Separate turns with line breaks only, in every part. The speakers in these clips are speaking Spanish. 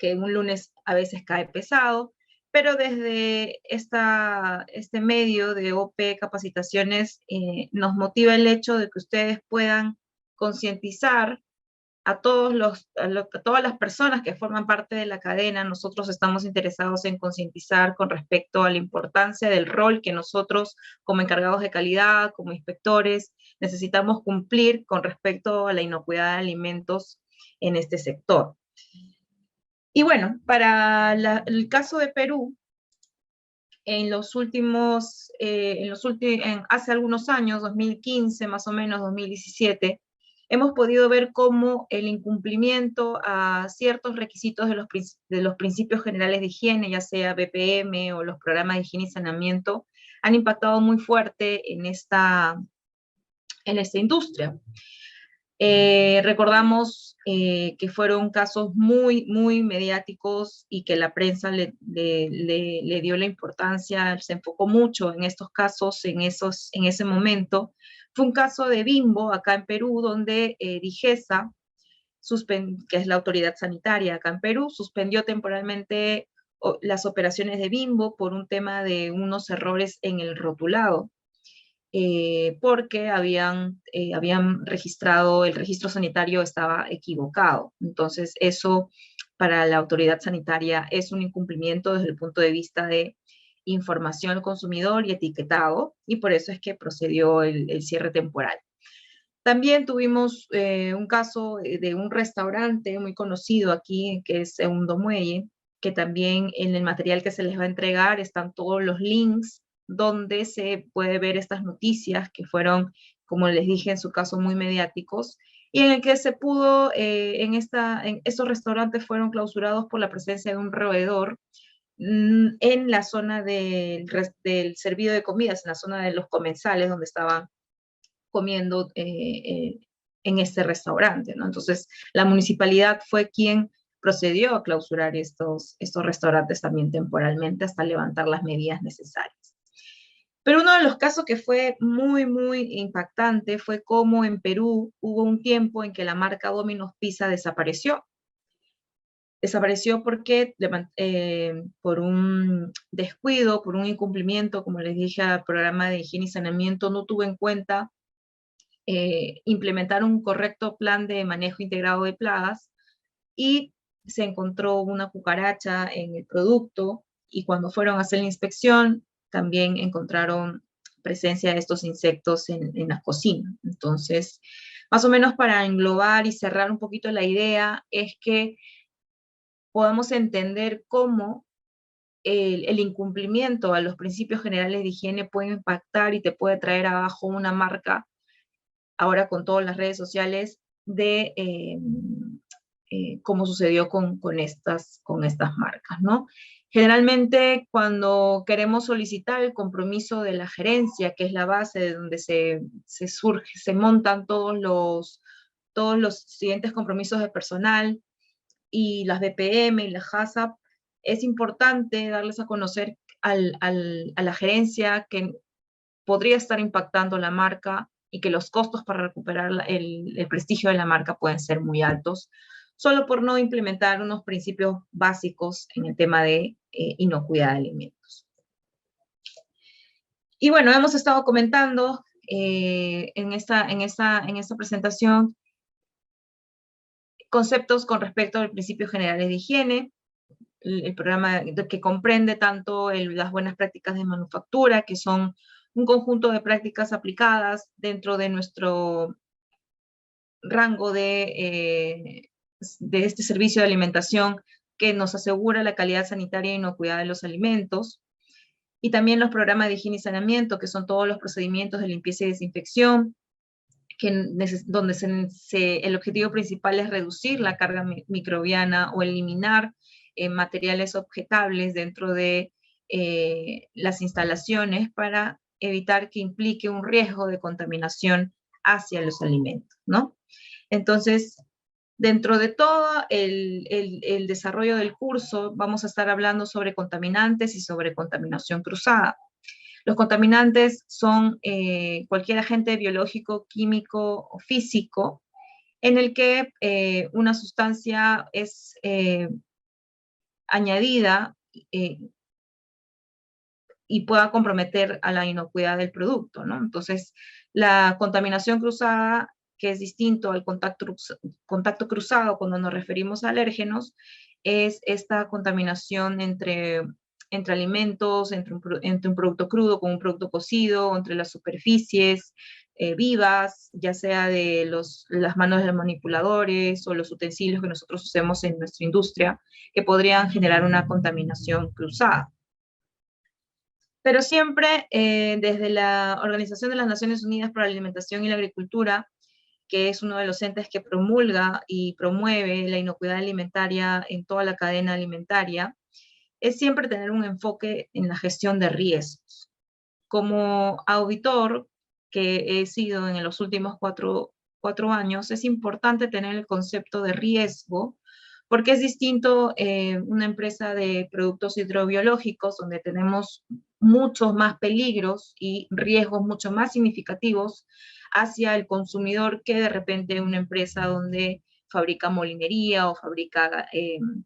que un lunes a veces cae pesado, pero desde este medio de OP Capacitaciones nos motiva el hecho de que ustedes puedan concientizar a todas las personas que forman parte de la cadena. Nosotros estamos interesados en concientizar con respecto a la importancia del rol que nosotros, como encargados de calidad, como inspectores, necesitamos cumplir con respecto a la inocuidad de alimentos en este sector. Y bueno, para el caso de Perú, hace algunos años, 2015 más o menos, 2017, hemos podido ver cómo el incumplimiento a ciertos requisitos de los principios generales de higiene, ya sea BPM o los programas de higiene y saneamiento, han impactado muy fuerte en esta industria. Recordamos que fueron casos muy, muy mediáticos y que la prensa le dio la importancia, se enfocó mucho en estos casos, en ese momento. Fue un caso de Bimbo acá en Perú, donde DIGESA, que es la autoridad sanitaria acá en Perú, suspendió temporalmente las operaciones de Bimbo por un tema de unos errores en el rotulado. Porque habían registrado, el registro sanitario estaba equivocado. Entonces, eso para la autoridad sanitaria es un incumplimiento desde el punto de vista de información al consumidor y etiquetado, y por eso es que procedió el cierre temporal. También tuvimos un caso de un restaurante muy conocido aquí, que es Segundo Muelle, que también en el material que se les va a entregar están todos los links donde se puede ver estas noticias que fueron, como les dije, en su caso muy mediáticos, y en el que se pudo, estos restaurantes fueron clausurados por la presencia de un roedor en la zona del servicio de comidas, en la zona de los comensales donde estaban comiendo en este restaurante, ¿no? Entonces, la municipalidad fue quien procedió a clausurar estos restaurantes también temporalmente hasta levantar las medidas necesarias. Pero uno de los casos que fue muy, muy impactante fue cómo en Perú hubo un tiempo en que la marca Domino's Pizza desapareció. Desapareció porque por un descuido, por un incumplimiento, como les dije, al programa de higiene y saneamiento, no tuvo en cuenta implementar un correcto plan de manejo integrado de plagas, y se encontró una cucaracha en el producto, y cuando fueron a hacer la inspección también encontraron presencia de estos insectos en la cocina. Entonces, más o menos para englobar y cerrar un poquito la idea, es que podamos entender cómo el incumplimiento a los principios generales de higiene puede impactar y te puede traer abajo una marca, ahora con todas las redes sociales, de como sucedió con estas marcas, ¿no? Generalmente, cuando queremos solicitar el compromiso de la gerencia, que es la base de donde se montan todos los siguientes compromisos de personal, y las BPM y las HACCP, es importante darles a conocer a la gerencia que podría estar impactando la marca y que los costos para recuperar el prestigio de la marca pueden ser muy altos, solo por no implementar unos principios básicos en el tema de inocuidad de alimentos. Y bueno, hemos estado comentando en esta presentación conceptos con respecto a los principios generales de higiene, el programa que comprende tanto las buenas prácticas de manufactura, que son un conjunto de prácticas aplicadas dentro de nuestro rango de este servicio de alimentación, que nos asegura la calidad sanitaria e inocuidad de los alimentos, y también los programas de higiene y saneamiento, que son todos los procedimientos de limpieza y desinfección, donde el objetivo principal es reducir la carga microbiana o eliminar materiales objetables dentro de las instalaciones, para evitar que implique un riesgo de contaminación hacia los alimentos, ¿no? Entonces, dentro de todo el desarrollo del curso, vamos a estar hablando sobre contaminantes y sobre contaminación cruzada. Los contaminantes son cualquier agente biológico, químico o físico en el que una sustancia es añadida y pueda comprometer a la inocuidad del producto, ¿no? Entonces, la contaminación cruzada, que es distinto al contacto cruzado cuando nos referimos a alérgenos, es esta contaminación entre alimentos, entre un producto crudo con un producto cocido, entre las superficies vivas, ya sea de las manos de los manipuladores o los utensilios que nosotros usemos en nuestra industria, que podrían generar una contaminación cruzada. Pero siempre desde la Organización de las Naciones Unidas para la Alimentación y la Agricultura, que es uno de los entes que promulga y promueve la inocuidad alimentaria en toda la cadena alimentaria, es siempre tener un enfoque en la gestión de riesgos. Como auditor que he sido en los últimos cuatro años, es importante tener el concepto de riesgo, porque es distinto una empresa de productos hidrobiológicos, donde tenemos muchos más peligros y riesgos mucho más significativos hacia el consumidor que de repente una empresa donde fabrica molinería o fabrica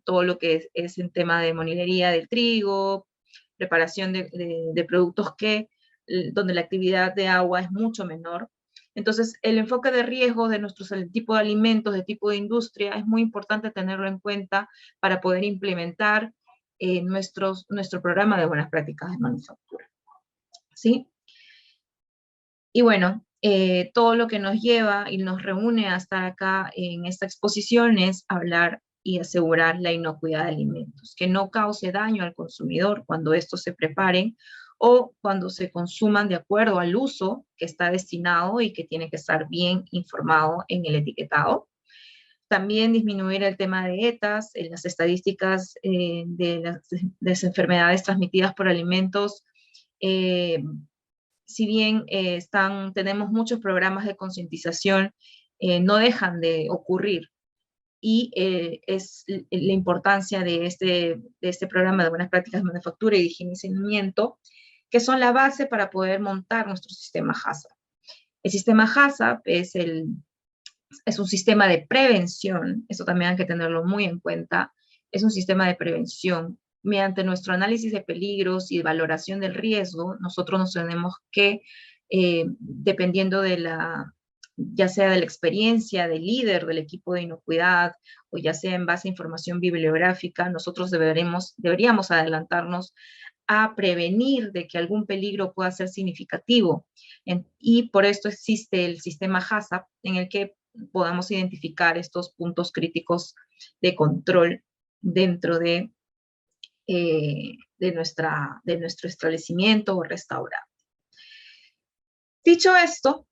todo lo que es en tema de molinería del trigo, preparación de productos donde la actividad de agua es mucho menor. Entonces, el enfoque de riesgo de nuestros tipo de alimentos, de tipo de industria, es muy importante tenerlo en cuenta para poder implementar nuestro programa de buenas prácticas de manufactura. ¿Sí? Y bueno, todo lo que nos lleva y nos reúne a estar acá en esta exposición es hablar y asegurar la inocuidad de alimentos, que no cause daño al consumidor cuando estos se preparen o cuando se consuman de acuerdo al uso que está destinado y que tiene que estar bien informado en el etiquetado. También disminuir el tema de ETAs, las estadísticas de las enfermedades transmitidas por alimentos. Si bien tenemos muchos programas de concientización, no dejan de ocurrir. Y es la importancia de este programa de buenas prácticas de manufactura y de higiene y saneamiento, que son la base para poder montar nuestro sistema HACCP. El sistema HACCP es un sistema de prevención, eso también hay que tenerlo muy en cuenta, es un sistema de prevención. Mediante nuestro análisis de peligros y valoración del riesgo, nosotros nos tenemos que, dependiendo ya sea de la experiencia del líder del equipo de inocuidad, o ya sea en base a información bibliográfica, nosotros deberíamos adelantarnos a prevenir de que algún peligro pueda ser significativo. Y por esto existe el sistema HACCP, en el que podamos identificar estos puntos críticos de control dentro de nuestro establecimiento o restaurante. Dicho esto,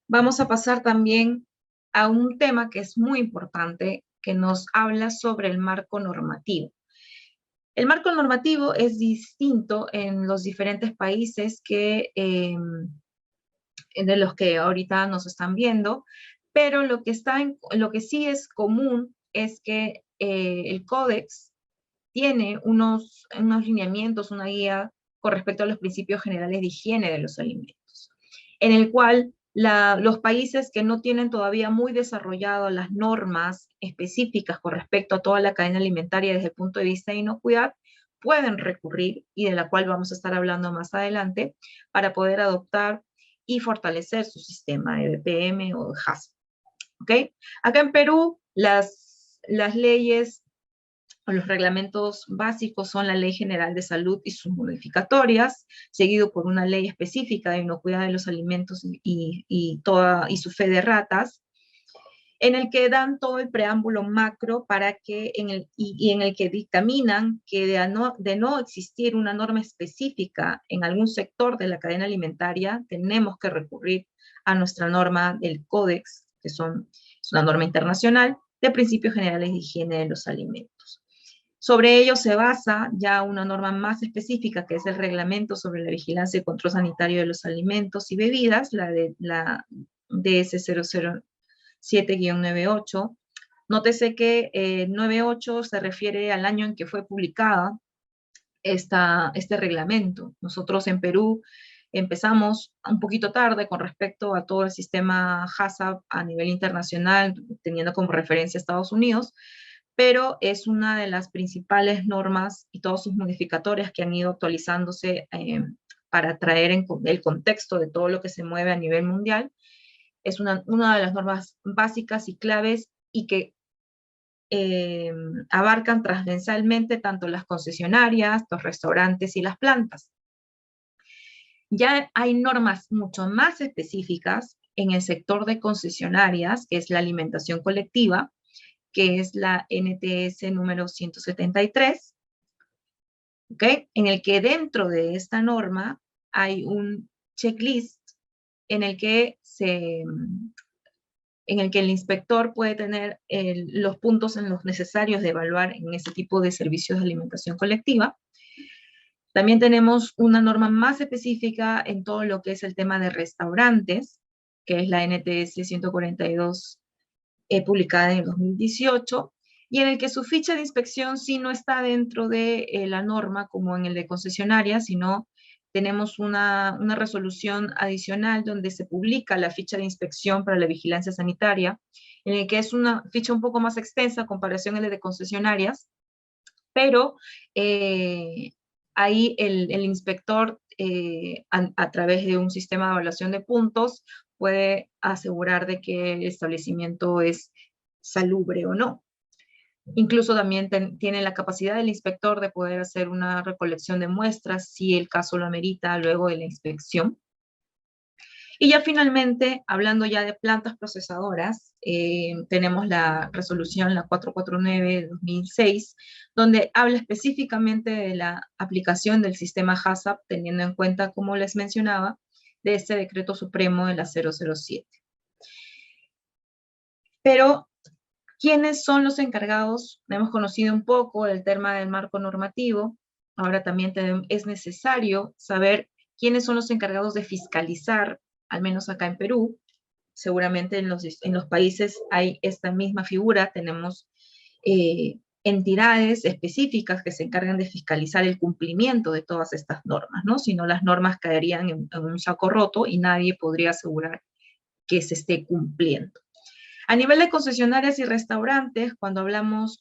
vamos a pasar también a un tema que es muy importante, que nos habla sobre el marco normativo. El marco normativo es distinto en los diferentes países de los que ahorita nos están viendo, pero lo que sí es común es que el Códex tiene unos lineamientos, una guía con respecto a los principios generales de higiene de los alimentos, en el cual los países que no tienen todavía muy desarrollado las normas específicas con respecto a toda la cadena alimentaria desde el punto de vista de inocuidad, pueden recurrir, y de la cual vamos a estar hablando más adelante, para poder adoptar y fortalecer su sistema de BPM o de HACCP. ¿Okay? Acá en Perú, las leyes o los reglamentos básicos son la Ley General de Salud y sus modificatorias, seguido por una ley específica de inocuidad de los alimentos y su fe de ratas, en el que dan todo el preámbulo macro en el que dictaminan que de no existir una norma específica en algún sector de la cadena alimentaria, tenemos que recurrir a nuestra norma del Códex, es una norma internacional de principios generales de higiene de los alimentos. Sobre ello se basa ya una norma más específica, que es el Reglamento sobre la Vigilancia y Control Sanitario de los Alimentos y Bebidas, la DS 007-98. Nótese que 98 se refiere al año en que fue publicada este reglamento. Nosotros en Perú empezamos un poquito tarde con respecto a todo el sistema HACCP a nivel internacional, teniendo como referencia a Estados Unidos, pero es una de las principales normas y todos sus modificatorios que han ido actualizándose para traer en el contexto de todo lo que se mueve a nivel mundial. Es una de las normas básicas y claves y que abarcan transversalmente tanto las concesionarias, los restaurantes y las plantas. Ya hay normas mucho más específicas en el sector de concesionarias, que es la alimentación colectiva, que es la NTS número 173, ¿ok? En el que dentro de esta norma hay un checklist en el que el inspector puede tener los puntos en los necesarios de evaluar en ese tipo de servicios de alimentación colectiva. También tenemos una norma más específica en todo lo que es el tema de restaurantes, que es la NTS 142, publicada en el 2018, y en el que su ficha de inspección sí no está dentro de la norma como en el de concesionaria, sino tenemos una resolución adicional donde se publica la ficha de inspección para la vigilancia sanitaria, en el que es una ficha un poco más extensa a comparación a la de concesionarias, pero ahí el inspector, a través de un sistema de evaluación de puntos, puede asegurar de que el establecimiento es salubre o no. Incluso también tiene la capacidad del inspector de poder hacer una recolección de muestras si el caso lo amerita luego de la inspección. Y ya finalmente, hablando ya de plantas procesadoras, tenemos la resolución, la 449 de 2006, donde habla específicamente de la aplicación del sistema HACCP, teniendo en cuenta, como les mencionaba, de este decreto supremo de la 007. Pero, ¿quiénes son los encargados? Hemos conocido un poco el tema del marco normativo. Ahora también es necesario saber quiénes son los encargados de fiscalizar, al menos acá en Perú. Seguramente en los países hay esta misma figura. Tenemos entidades específicas que se encargan de fiscalizar el cumplimiento de todas estas normas, ¿no? Si no, las normas caerían en un saco roto y nadie podría asegurar que se esté cumpliendo. A nivel de concesionarias y restaurantes, cuando vemos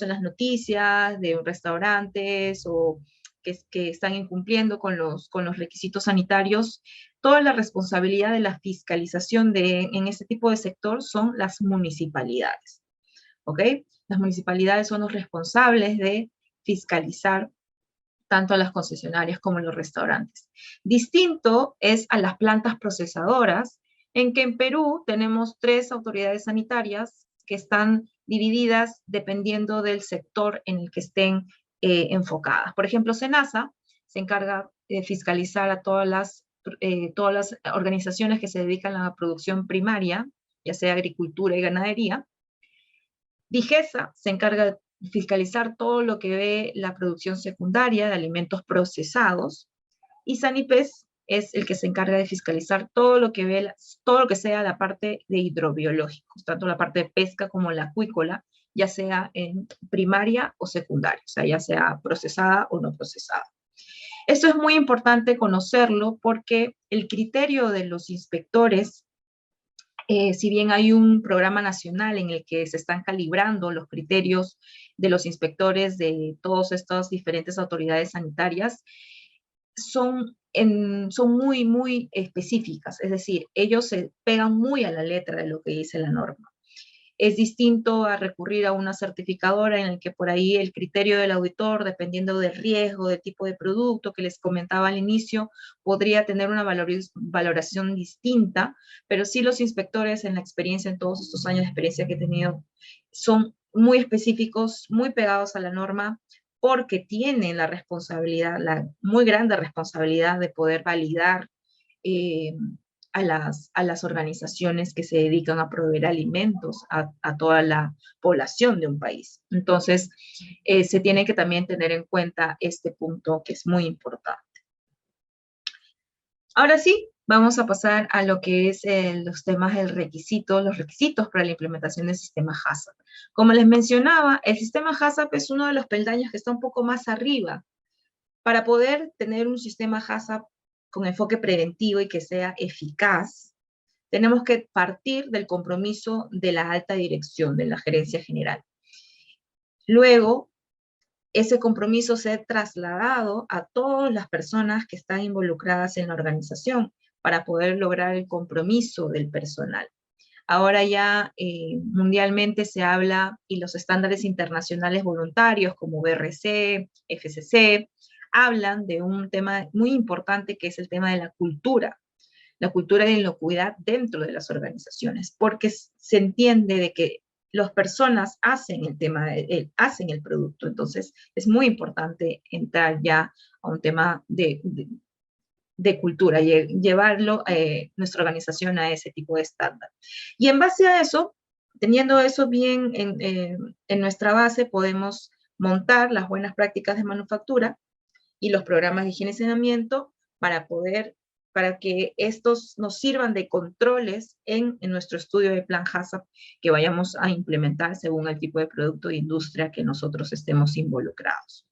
en las noticias de restaurantes o que están incumpliendo con los requisitos sanitarios, toda la responsabilidad de la fiscalización en este tipo de sector son las municipalidades, ¿ok? Las municipalidades son los responsables de fiscalizar tanto a las concesionarias como a los restaurantes. Distinto es a las plantas procesadoras, en que en Perú tenemos 3 autoridades sanitarias que están divididas dependiendo del sector en el que estén enfocadas. Por ejemplo, SENASA se encarga de fiscalizar a todas las organizaciones que se dedican a la producción primaria, ya sea agricultura y ganadería. DIGESA se encarga de fiscalizar todo lo que ve la producción secundaria de alimentos procesados, y SANIPES es el que se encarga de fiscalizar todo lo que sea la parte de hidrobiológicos, tanto la parte de pesca como la acuícola, ya sea en primaria o secundaria, o sea, ya sea procesada o no procesada. Esto es muy importante conocerlo porque el criterio de los inspectores, si bien hay un programa nacional en el que se están calibrando los criterios de los inspectores de todas estas diferentes autoridades sanitarias, son muy, muy específicas, es decir, ellos se pegan muy a la letra de lo que dice la norma. Es distinto a recurrir a una certificadora en el que por ahí el criterio del auditor, dependiendo del riesgo, del tipo de producto que les comentaba al inicio, podría tener una valoración distinta, pero sí los inspectores en la experiencia, en todos estos años de experiencia que he tenido, son muy específicos, muy pegados a la norma, porque tienen la responsabilidad, la muy grande responsabilidad de poder validar a las organizaciones que se dedican a proveer alimentos a toda la población de un país. Entonces, se tiene que también tener en cuenta este punto que es muy importante. Ahora sí, vamos a pasar a lo que es los temas del requisito, los requisitos para la implementación del sistema HACCP. Como les mencionaba, el sistema HACCP es uno de los peldaños que está un poco más arriba. Para poder tener un sistema HACCP con enfoque preventivo y que sea eficaz, tenemos que partir del compromiso de la alta dirección, de la gerencia general. Luego, ese compromiso se ha trasladado a todas las personas que están involucradas en la organización para poder lograr el compromiso del personal. Ahora ya mundialmente se habla y los estándares internacionales voluntarios como BRC, FCC, hablan de un tema muy importante que es el tema de la cultura de inocuidad dentro de las organizaciones, porque se entiende de que las personas hacen el tema, hacen el producto, entonces es muy importante entrar ya a un tema de cultura, llevarlo nuestra organización a ese tipo de estándar. Y en base a eso, teniendo eso bien en nuestra base, podemos montar las buenas prácticas de manufactura y los programas de higiene y saneamiento para que estos nos sirvan de controles en nuestro estudio de plan HACCP que vayamos a implementar según el tipo de producto de industria que nosotros estemos involucrados.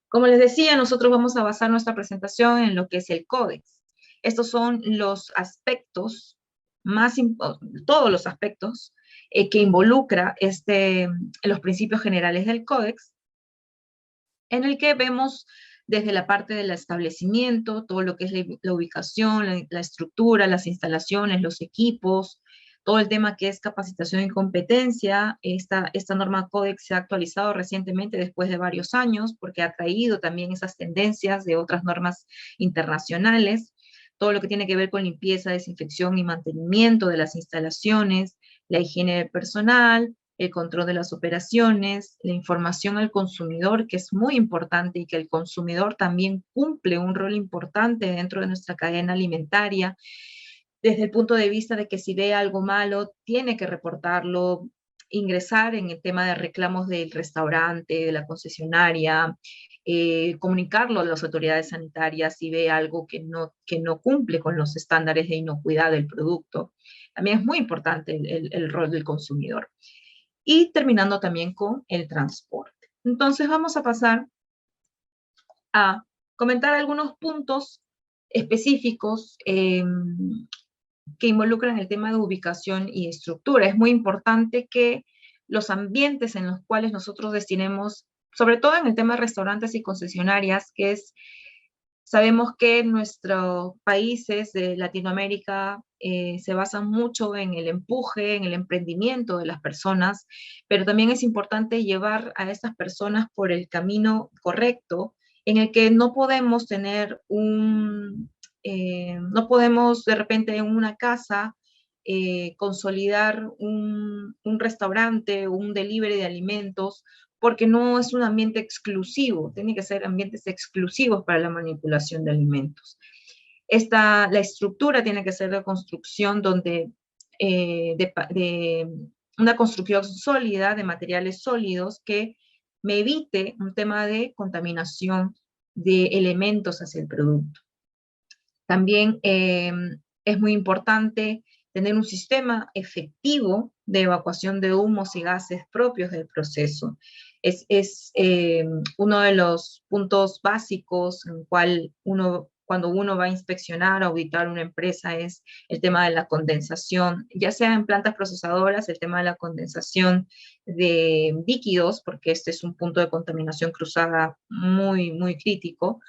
Como les decía, nosotros vamos a basar nuestra presentación en lo que es el códex. Estos son los aspectos, todos los aspectos que involucra los principios generales del códex, en el que vemos desde la parte del establecimiento, todo lo que es la ubicación, la estructura, las instalaciones, los equipos, todo el tema que es capacitación y competencia. Esta norma Códex se ha actualizado recientemente después de varios años porque ha traído también esas tendencias de otras normas internacionales. Todo lo que tiene que ver con limpieza, desinfección y mantenimiento de las instalaciones, la higiene del personal, el control de las operaciones, la información al consumidor, que es muy importante y que el consumidor también cumple un rol importante dentro de nuestra cadena alimentaria, desde el punto de vista de que si ve algo malo, tiene que reportarlo, ingresar en el tema de reclamos del restaurante, de la concesionaria, comunicarlo a las autoridades sanitarias si ve algo que no cumple con los estándares de inocuidad del producto. También es muy importante el rol del consumidor. Y terminando también con el transporte. Entonces vamos a pasar a comentar algunos puntos específicos que involucran el tema de ubicación y estructura. Es muy importante que los ambientes en los cuales nosotros destinemos, sobre todo en el tema de restaurantes y concesionarias, sabemos que nuestros países de Latinoamérica se basan mucho en el empuje, en el emprendimiento de las personas, pero también es importante llevar a estas personas por el camino correcto, en el que no podemos tener no podemos de repente en una casa consolidar un restaurante o un delivery de alimentos porque no es un ambiente exclusivo, tiene que ser ambientes exclusivos para la manipulación de alimentos. La estructura tiene que ser de construcción de una construcción sólida, de materiales sólidos, que me evite un tema de contaminación de elementos hacia el producto. También es muy importante tener un sistema efectivo de evacuación de humos y gases propios del proceso. Es uno de los puntos básicos en cual cuando uno va a inspeccionar o auditar una empresa es el tema de la condensación, ya sea en plantas procesadoras, el tema de la condensación de líquidos, porque este es un punto de contaminación cruzada muy, muy crítico,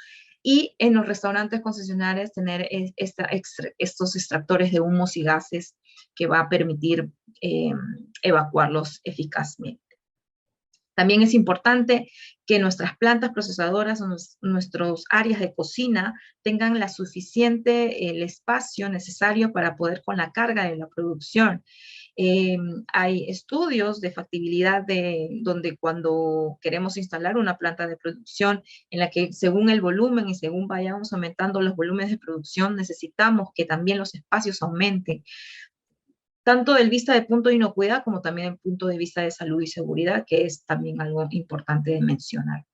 y en los restaurantes concesionarios tener estos extractores de humos y gases que va a permitir evacuarlos eficazmente. También es importante que nuestras plantas procesadoras o nuestras áreas de cocina tengan el espacio necesario para poder con la carga de la producción. Hay estudios de factibilidad donde cuando queremos instalar una planta de producción en la que según el volumen y según vayamos aumentando los volúmenes de producción, necesitamos que también los espacios aumenten, tanto del vista de punto de inocuidad como también del punto de vista de salud y seguridad, que es también algo importante de mencionar.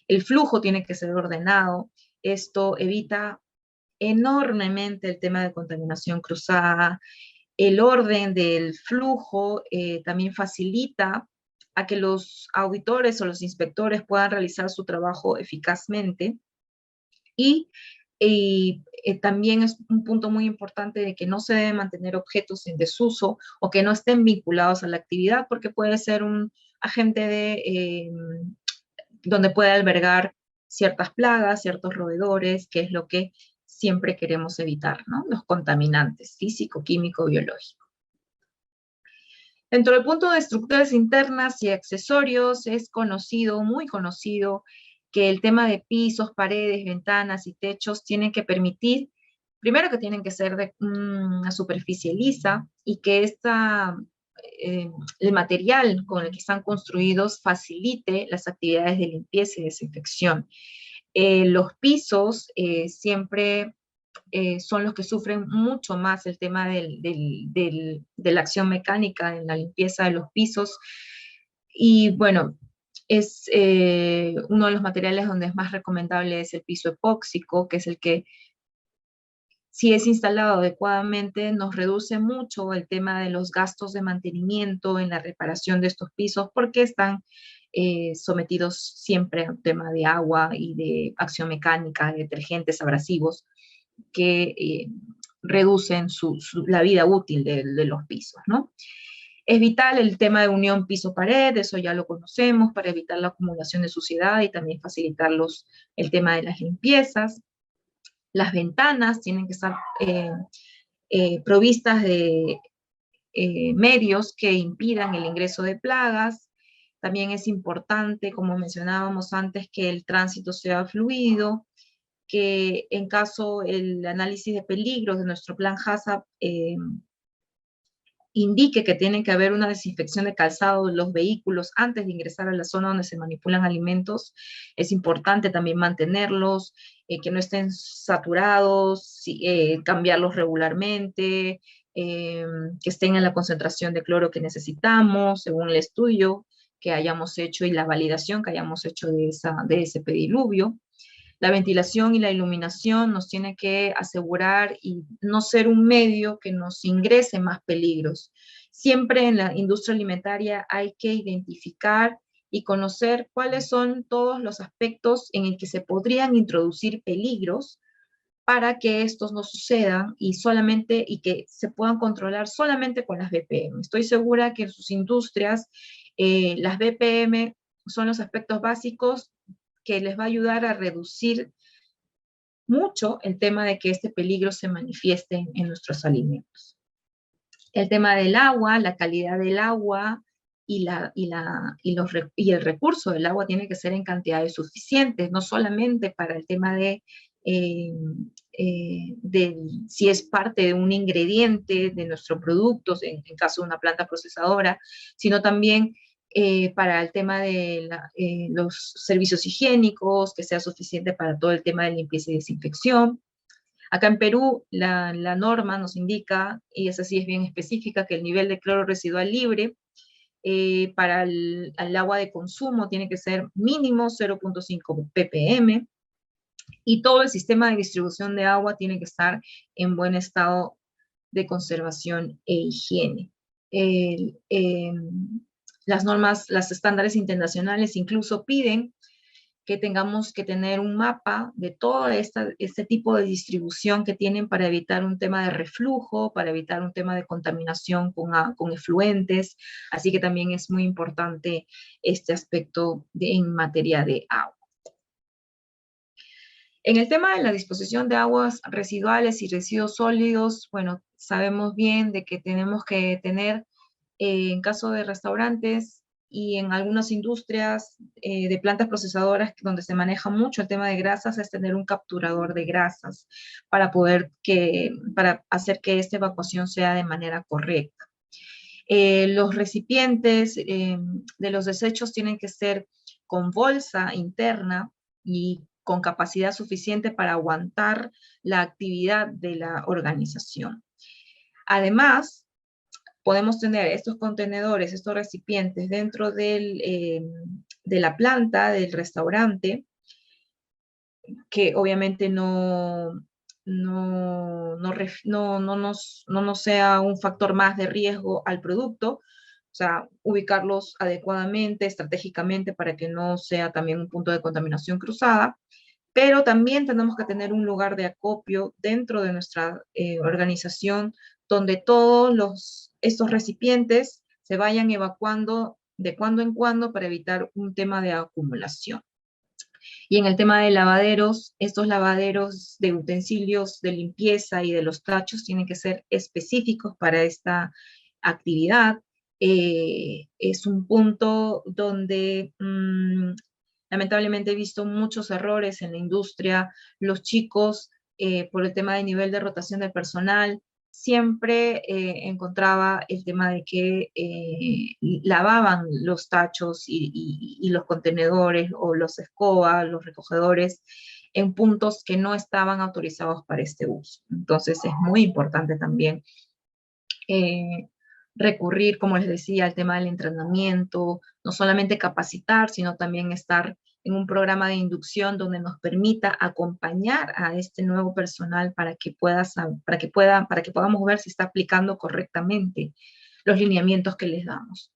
El flujo tiene que ser ordenado. Esto evita enormemente el tema de contaminación cruzada. El orden del flujo también facilita a que los auditores o los inspectores puedan realizar su trabajo eficazmente. Y también es un punto muy importante de que no se deben mantener objetos en desuso o que no estén vinculados a la actividad, porque puede ser agente donde puede albergar ciertas plagas, ciertos roedores, que es lo que siempre queremos evitar, ¿no? Los contaminantes físico, químico, biológico. Dentro del punto de estructuras internas y accesorios, es conocido, muy conocido, que el tema de pisos, paredes, ventanas y techos tienen que permitir, primero que tienen que ser de una superficie lisa y que el material con el que están construidos facilite las actividades de limpieza y desinfección. Los pisos siempre son los que sufren mucho más el tema de la acción mecánica en la limpieza de los pisos. Y bueno, es uno de los materiales donde es más recomendable es el piso epóxico, que es el que, si es instalado adecuadamente, nos reduce mucho el tema de los gastos de mantenimiento en la reparación de estos pisos, porque están sometidos siempre a un tema de agua y de acción mecánica, de detergentes, abrasivos, que reducen la vida útil de los pisos, ¿no? Es vital el tema de unión piso-pared, eso ya lo conocemos, para evitar la acumulación de suciedad y también facilitar el tema de las limpiezas. Las ventanas tienen que estar provistas de medios que impidan el ingreso de plagas. También es importante, como mencionábamos antes, que el tránsito sea fluido, que en caso el análisis de peligros de nuestro plan HACCP indique que tiene que haber una desinfección de calzado de los vehículos antes de ingresar a la zona donde se manipulan alimentos. Es importante también mantenerlos, que no estén saturados, cambiarlos regularmente, que estén en la concentración de cloro que necesitamos, según el estudio que hayamos hecho y la validación que hayamos hecho de ese pediluvio. La ventilación y la iluminación nos tiene que asegurar y no ser un medio que nos ingrese más peligros. Siempre en la industria alimentaria hay que identificar y conocer cuáles son todos los aspectos en el que se podrían introducir peligros para que estos no sucedan y que se puedan controlar solamente con las BPM. Estoy segura que en sus industrias las BPM son los aspectos básicos que les va a ayudar a reducir mucho el tema de que este peligro se manifieste en nuestros alimentos. El tema del agua, la calidad del agua y el recurso del agua tiene que ser en cantidades suficientes, no solamente para el tema de si es parte de un ingrediente de nuestros productos, en caso de una planta procesadora, sino también para el tema de los servicios higiénicos, que sea suficiente para todo el tema de limpieza y desinfección. Acá en Perú, la norma nos indica, y esa sí es bien específica, que el nivel de cloro residual libre para el agua de consumo tiene que ser mínimo 0.5 ppm, y todo el sistema de distribución de agua tiene que estar en buen estado de conservación e higiene. Las normas, los estándares internacionales incluso piden que tengamos que tener un mapa de todo este tipo de distribución que tienen para evitar un tema de reflujo, para evitar un tema de contaminación con efluentes, así que también es muy importante este aspecto en materia de agua. En el tema de la disposición de aguas residuales y residuos sólidos, bueno, sabemos bien de que tenemos que tener, en caso de restaurantes y en algunas industrias de plantas procesadoras donde se maneja mucho el tema de grasas, es tener un capturador de grasas para para hacer que esta evacuación sea de manera correcta. Los recipientes de los desechos tienen que ser con bolsa interna y con capacidad suficiente para aguantar la actividad de la organización. Además, podemos tener estos contenedores, estos recipientes dentro de la planta, del restaurante, que obviamente no nos sea un factor más de riesgo al producto, o sea, ubicarlos adecuadamente, estratégicamente, para que no sea también un punto de contaminación cruzada, pero también tenemos que tener un lugar de acopio dentro de nuestra organización donde todos estos recipientes se vayan evacuando de cuando en cuando para evitar un tema de acumulación. Y en el tema de lavaderos, estos lavaderos de utensilios de limpieza y de los tachos tienen que ser específicos para esta actividad. Es un punto donde lamentablemente he visto muchos errores en la industria. Los chicos, por el tema de nivel de rotación del personal, siempre encontraba el tema de que lavaban los tachos y los contenedores o los escobas, los recogedores, en puntos que no estaban autorizados para este uso. Entonces es muy importante también eh, recurrir, como les decía, al tema del entrenamiento, no solamente capacitar, sino también estar en un programa de inducción donde nos permita acompañar a este nuevo personal para que podamos ver si está aplicando correctamente los lineamientos que les damos.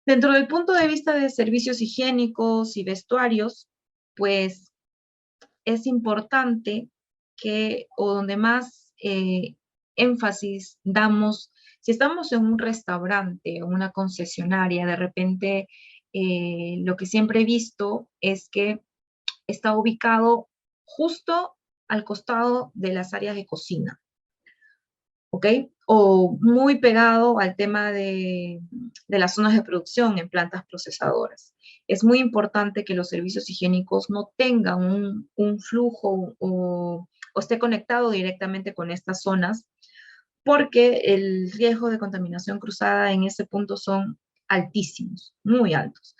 Dentro del punto de vista de servicios higiénicos y vestuarios, pues es importante que, o donde más énfasis damos, si estamos en un restaurante o una concesionaria, de repente lo que siempre he visto es que está ubicado justo al costado de las áreas de cocina, ¿ok? O muy pegado al tema de las zonas de producción en plantas procesadoras. Es muy importante que los servicios higiénicos no tengan un flujo o esté conectado directamente con estas zonas, porque el riesgo de contaminación cruzada en ese punto son altísimos, muy altos.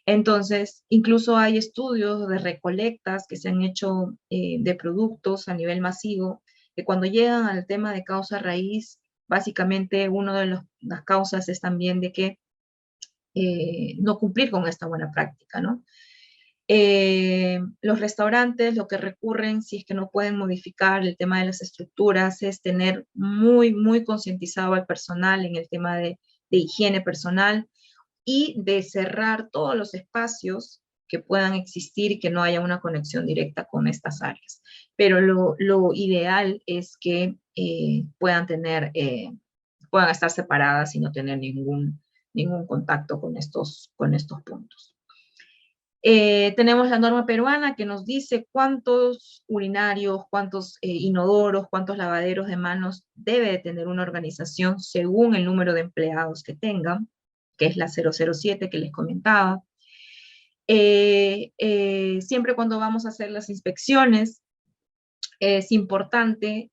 Entonces, incluso hay estudios de recolectas que se han hecho de productos a nivel masivo, que cuando llegan al tema de causa raíz, básicamente una de las causas es también de que no cumplir con esta buena práctica, ¿no? Los restaurantes lo que recurren, si es que no pueden modificar el tema de las estructuras, es tener muy, muy concientizado al personal en el tema de higiene personal y de cerrar todos los espacios que puedan existir y que no haya una conexión directa con estas áreas. Pero lo ideal es que puedan estar separadas y no tener ningún contacto con estos puntos. Tenemos la norma peruana que nos dice cuántos urinarios, cuántos inodoros, cuántos lavaderos de manos debe de tener una organización según el número de empleados que tengan, que es la 007 que les comentaba. Siempre cuando vamos a hacer las inspecciones, es importante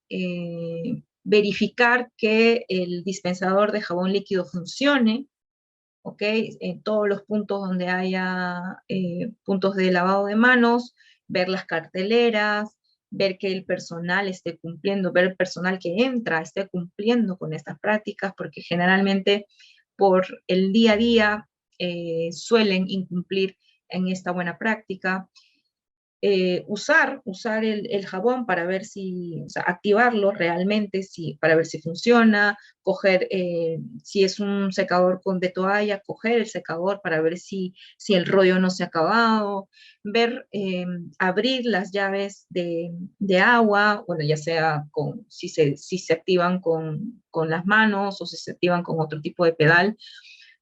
verificar que el dispensador de jabón líquido funcione, ¿ok? En todos los puntos donde haya puntos de lavado de manos, ver las carteleras, ver que el personal esté cumpliendo, ver el personal que entra esté cumpliendo con estas prácticas, porque generalmente por el día a día suelen incumplir en esta buena práctica. Usar el jabón para ver si, o sea, activarlo realmente, para ver si funciona, coger, si es un secador de toalla, coger el secador para ver si el rollo no se ha acabado, ver, abrir las llaves de agua, bueno, ya sea si se activan con las manos o si se activan con otro tipo de pedal,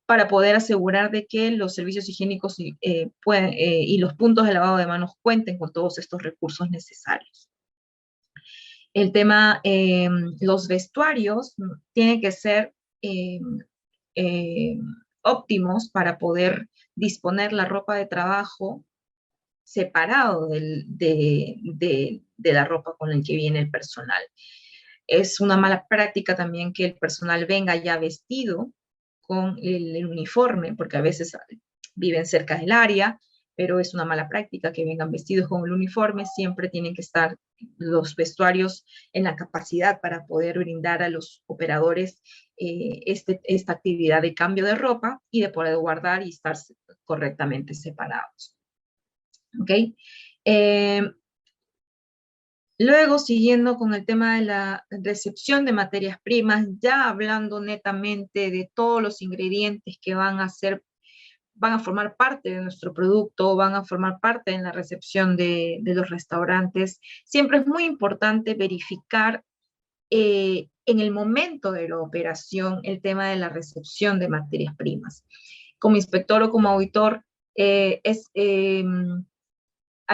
para poder asegurar de que los servicios higiénicos y los puntos de lavado de manos cuenten con todos estos recursos necesarios. El tema, los vestuarios tienen que ser óptimos para poder disponer la ropa de trabajo separado de la ropa con la que viene el personal. Es una mala práctica también que el personal venga ya vestido con el uniforme, porque a veces viven cerca del área, pero es una mala práctica que vengan vestidos con el uniforme. Siempre tienen que estar los vestuarios en la capacidad para poder brindar a los operadores esta actividad de cambio de ropa y de poder guardar y estar correctamente separados. ¿Ok? Luego, siguiendo con el tema de la recepción de materias primas, ya hablando netamente de todos los ingredientes que van a formar parte de nuestro producto, van a formar parte en la recepción de los restaurantes, siempre es muy importante verificar en el momento de la operación el tema de la recepción de materias primas. como inspector o como auditor, hay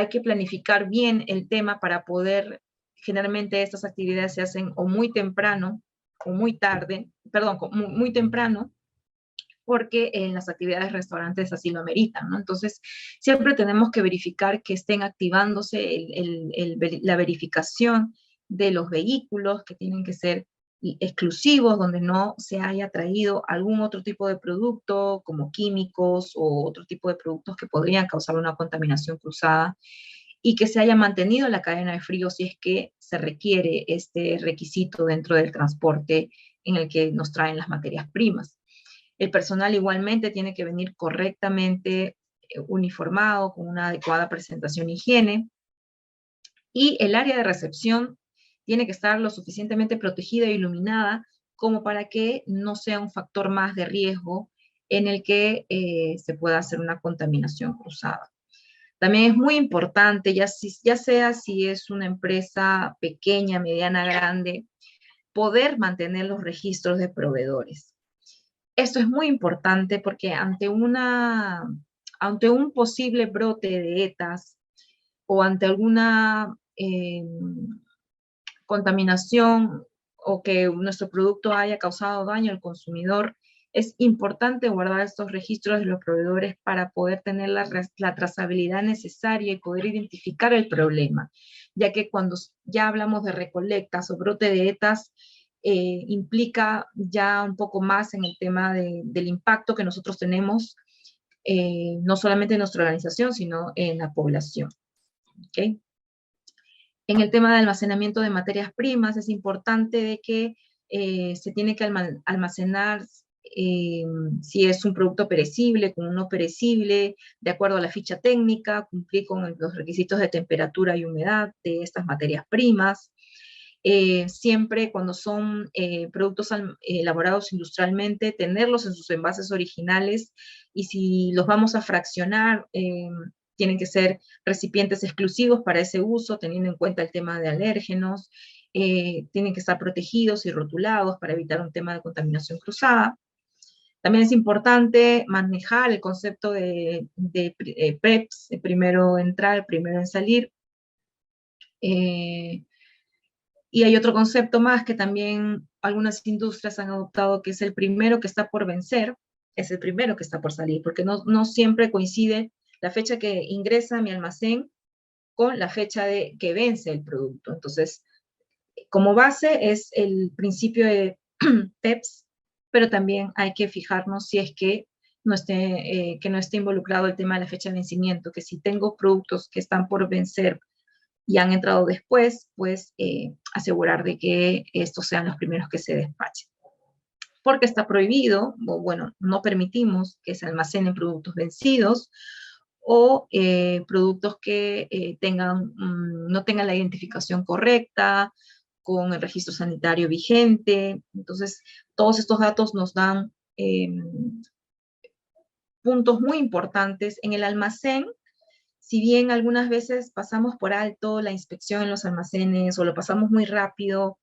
que planificar bien el tema para poder, generalmente estas actividades se hacen o muy temprano o muy tarde, perdón, muy temprano, porque en las actividades de restaurantes así lo ameritan, ¿no? Entonces, siempre tenemos que verificar que estén activándose la verificación de los vehículos, que tienen que ser exclusivos, donde no se haya traído algún otro tipo de producto, como químicos o otro tipo de productos que podrían causar una contaminación cruzada, y que se haya mantenido la cadena de frío si es que se requiere este requisito dentro del transporte en el que nos traen las materias primas. El personal igualmente tiene que venir correctamente uniformado, con una adecuada presentación e higiene. Y el área de recepción tiene que estar lo suficientemente protegida e iluminada como para que no sea un factor más de riesgo en el que se pueda hacer una contaminación cruzada. También es muy importante, ya sea si es una empresa pequeña, mediana, grande, poder mantener los registros de proveedores. Esto es muy importante porque ante un posible brote de ETAs o ante alguna contaminación o que nuestro producto haya causado daño al consumidor, es importante guardar estos registros de los proveedores para poder tener la trazabilidad necesaria y poder identificar el problema, ya que cuando ya hablamos de recolectas o brote de ETAs, implica ya un poco más en el tema del impacto que nosotros tenemos, no solamente en nuestra organización, sino en la población. ¿Okay? En el tema de almacenamiento de materias primas, es importante de que se tiene que almacenar si es un producto perecible, con un no perecible, de acuerdo a la ficha técnica, cumplir con los requisitos de temperatura y humedad de estas materias primas. Siempre cuando son productos elaborados industrialmente, tenerlos en sus envases originales, y si los vamos a fraccionar, tienen que ser recipientes exclusivos para ese uso, teniendo en cuenta el tema de alérgenos, tienen que estar protegidos y rotulados para evitar un tema de contaminación cruzada. También es importante manejar el concepto de PREPS, primero entrar, primero en salir. Y hay otro concepto más que también algunas industrias han adoptado, que es el primero que está por vencer, es el primero que está por salir, porque no siempre coincide la fecha que ingresa a mi almacén con la fecha que vence el producto. Entonces, como base es el principio de PEPS, pero también hay que fijarnos si es que no esté involucrado el tema de la fecha de vencimiento, que si tengo productos que están por vencer y han entrado después, pues asegurar de que estos sean los primeros que se despachen. Porque está prohibido, o bueno, no permitimos que se almacenen productos vencidos o productos que no tengan la identificación correcta, con el registro sanitario vigente. Entonces, todos estos datos nos dan puntos muy importantes en el almacén. Si bien algunas veces pasamos por alto la inspección en los almacenes o lo pasamos muy rápido,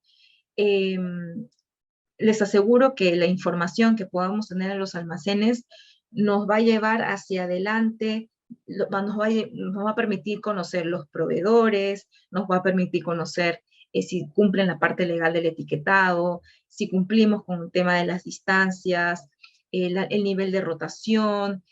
les aseguro que la información que podamos tener en los almacenes nos va a llevar hacia adelante, nos va a permitir conocer los proveedores, nos va a permitir conocer si cumplen la parte legal del etiquetado, si cumplimos con el tema de las distancias, el nivel de rotación.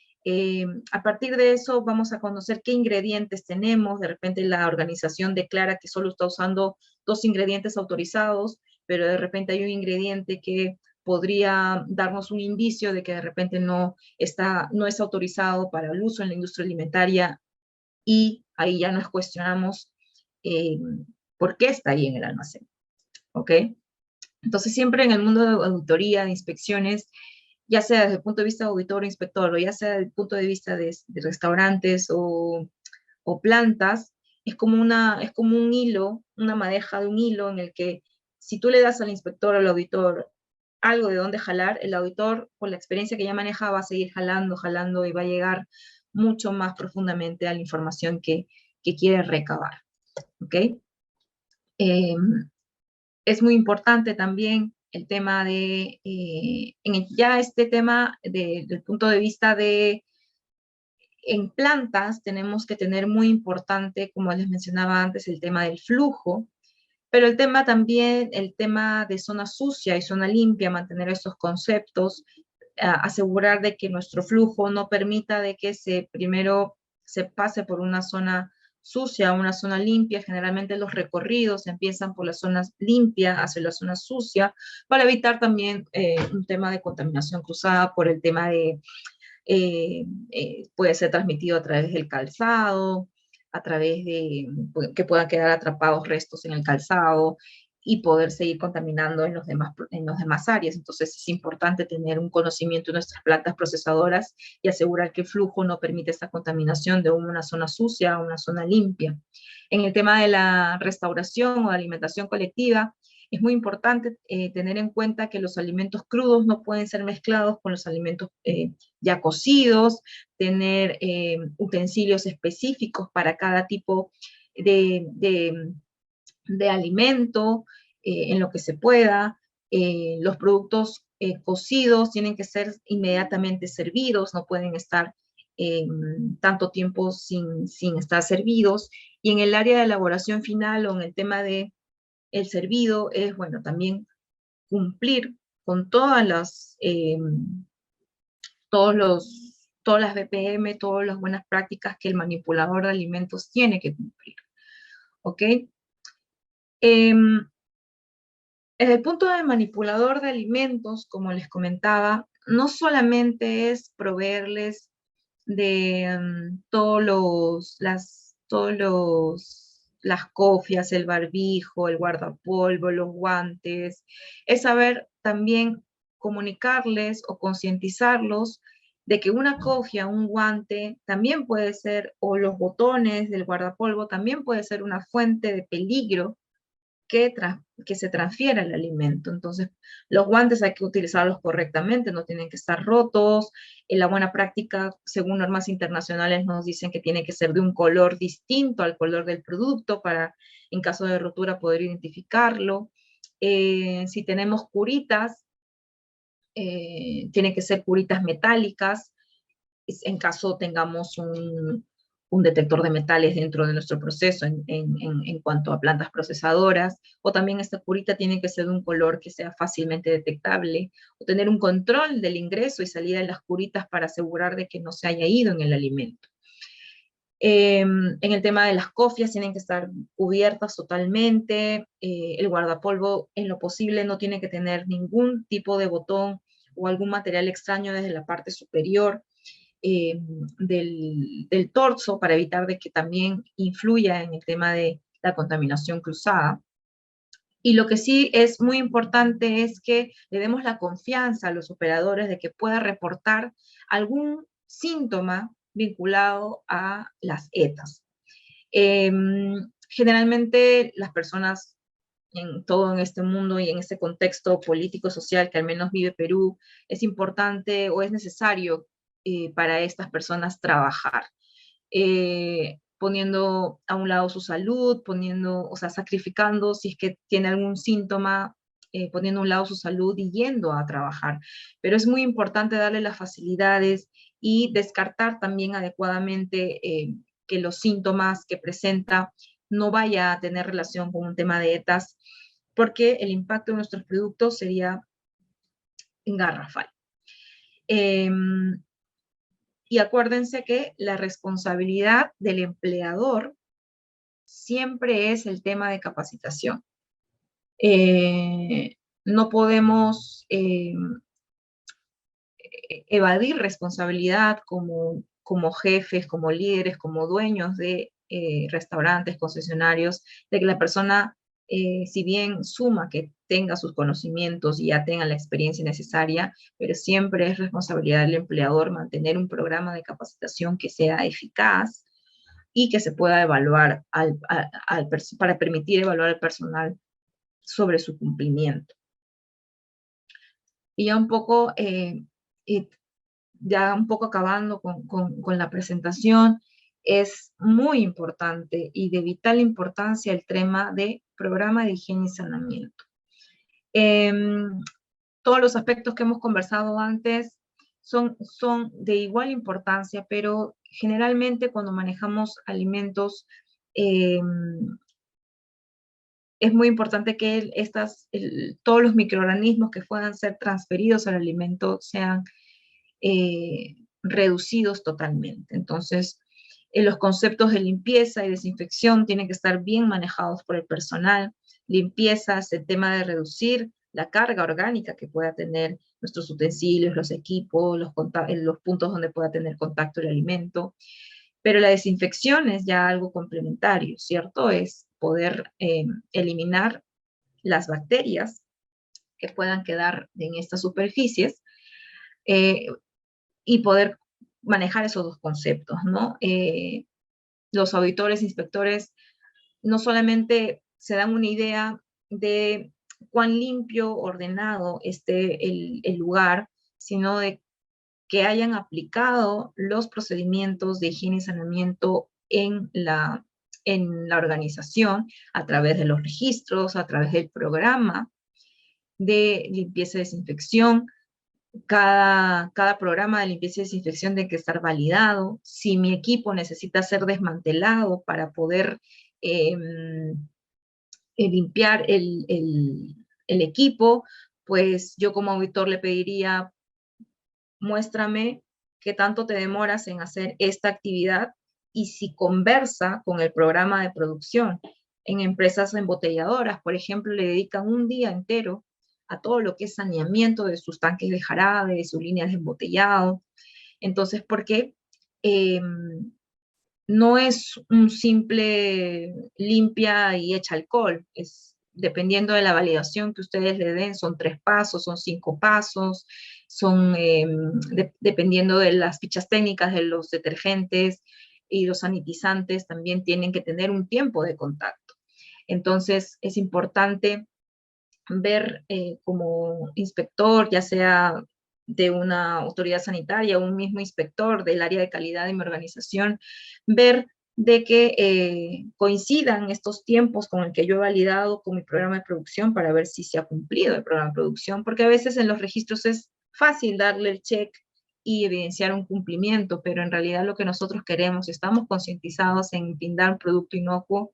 A partir de eso vamos a conocer qué ingredientes tenemos. De repente la organización declara que solo está usando 2 ingredientes autorizados, pero de repente hay un ingrediente que podría darnos un indicio de que de repente no es autorizado para el uso en la industria alimentaria, y ahí ya nos cuestionamos por qué está ahí en el almacén. ¿Ok? Entonces siempre en el mundo de auditoría, de inspecciones, ya sea desde el punto de vista de auditor o inspector, o ya sea desde el punto de vista de restaurantes o plantas, es como un hilo, una madeja de un hilo en el que si tú le das al inspector o al auditor algo de dónde jalar, el auditor, por la experiencia que ya maneja, va a seguir jalando, jalando, y va a llegar mucho más profundamente a la información que quiere recabar. ¿Ok? Es muy importante también el tema de, ya este tema desde el punto de vista de, en plantas tenemos que tener muy importante, como les mencionaba antes, el tema del flujo, pero el tema también, el tema de zona sucia y zona limpia, mantener estos conceptos, asegurar de que nuestro flujo no permita de que primero se pase por una zona sucia, una zona limpia. Generalmente los recorridos empiezan por las zonas limpias hacia la zona sucia, para evitar también un tema de contaminación cruzada por el tema de, puede ser transmitido a través del calzado, a través de que puedan quedar atrapados restos en el calzado y poder seguir contaminando en los demás áreas. Entonces es importante tener un conocimiento de nuestras plantas procesadoras y asegurar que el flujo no permite esta contaminación de una zona sucia a una zona limpia. En el tema de la restauración o de alimentación colectiva, es muy importante tener en cuenta que los alimentos crudos no pueden ser mezclados con los alimentos ya cocidos, tener utensilios específicos para cada tipo de alimento, en lo que se pueda. Los productos cocidos tienen que ser inmediatamente servidos, no pueden estar tanto tiempo sin estar servidos. Y en el área de elaboración final o en el tema de el servido es, bueno, también cumplir con todas las BPM, todas las buenas prácticas que el manipulador de alimentos tiene que cumplir. ¿Ok? Desde el punto de manipulador de alimentos, como les comentaba, no solamente es proveerles de las cofias, el barbijo, el guardapolvo, los guantes, es saber también comunicarles o concientizarlos de que una cofia, un guante, también puede ser, o los botones del guardapolvo, también puede ser una fuente de peligro que se transfiera el alimento. Entonces, los guantes hay que utilizarlos correctamente, no tienen que estar rotos. En la buena práctica, según normas internacionales, nos dicen que tiene que ser de un color distinto al color del producto para, en caso de rotura, poder identificarlo. Si tenemos curitas, tienen que ser curitas metálicas, en caso tengamos un detector de metales dentro de nuestro proceso en cuanto a plantas procesadoras, o también esta curita tiene que ser de un color que sea fácilmente detectable, o tener un control del ingreso y salida de las curitas para asegurar de que no se haya ido en el alimento. En el tema de las cofias tienen que estar cubiertas totalmente, el guardapolvo en lo posible no tiene que tener ningún tipo de botón o algún material extraño desde la parte superior del torso para evitar de que también influya en el tema de la contaminación cruzada. Y lo que sí es muy importante es que le demos la confianza a los operadores de que pueda reportar algún síntoma vinculado a las ETAs. Generalmente las personas en todo en este mundo y en este contexto político-social que al menos vive Perú, es importante o es necesario para estas personas trabajar, poniendo a un lado su salud, o sea, sacrificando si es que tiene algún síntoma, poniendo a un lado su salud y yendo a trabajar. Pero es muy importante darle las facilidades y descartar también adecuadamente que los síntomas que presenta no vaya a tener relación con un tema de ETAs, porque el impacto de nuestros productos sería garrafal. Y acuérdense que la responsabilidad del empleador siempre es el tema de capacitación. No podemos evadir responsabilidad como jefes, como líderes, como dueños de restaurantes, concesionarios, de que la persona, si bien suma que tenga sus conocimientos y ya tenga la experiencia necesaria, pero siempre es responsabilidad del empleador mantener un programa de capacitación que sea eficaz y que se pueda evaluar para permitir evaluar al personal sobre su cumplimiento. Y ya un poco acabando con la presentación, es muy importante y de vital importancia el tema de programa de higiene y saneamiento. Em, Todos los aspectos que hemos conversado antes son de igual importancia, pero generalmente cuando manejamos alimentos, es muy importante que todos los microorganismos que puedan ser transferidos al alimento sean reducidos totalmente. Entonces, los conceptos de limpieza y desinfección tienen que estar bien manejados por el personal. Limpieza es el tema de reducir la carga orgánica que pueda tener nuestros utensilios, los equipos, los puntos donde pueda tener contacto el alimento. Pero la desinfección es ya algo complementario, ¿cierto? Es poder eliminar las bacterias que puedan quedar en estas superficies eh, y poder manejar esos dos conceptos, ¿no? Los auditores, inspectores, no solamente se dan una idea de cuán limpio, ordenado esté el lugar, sino de que hayan aplicado los procedimientos de higiene y saneamiento en la organización a través de los registros, a través del programa de limpieza y desinfección. Cada programa de limpieza y desinfección tiene que estar validado. Si mi equipo necesita ser desmantelado para poder eh, limpiar el equipo, pues yo como auditor le pediría, muéstrame qué tanto te demoras en hacer esta actividad y si conversa con el programa de producción. En empresas embotelladoras, por ejemplo, le dedican un día entero a todo lo que es saneamiento de sus tanques de jarabe, de sus líneas de embotellado. Entonces, ¿por qué? Eh, no es un simple limpia y echa alcohol, es dependiendo de la validación que ustedes le den, son 3 pasos, son 5 pasos, son dependiendo de las fichas técnicas de los detergentes y los sanitizantes, también tienen que tener un tiempo de contacto. Entonces, es importante ver como inspector, ya sea de una autoridad sanitaria, un mismo inspector del área de calidad de mi organización, ver de que coincidan estos tiempos con el que yo he validado con mi programa de producción para ver si se ha cumplido el programa de producción, porque a veces en los registros es fácil darle el check y evidenciar un cumplimiento, pero en realidad lo que nosotros queremos, estamos concientizados en brindar un producto inocuo,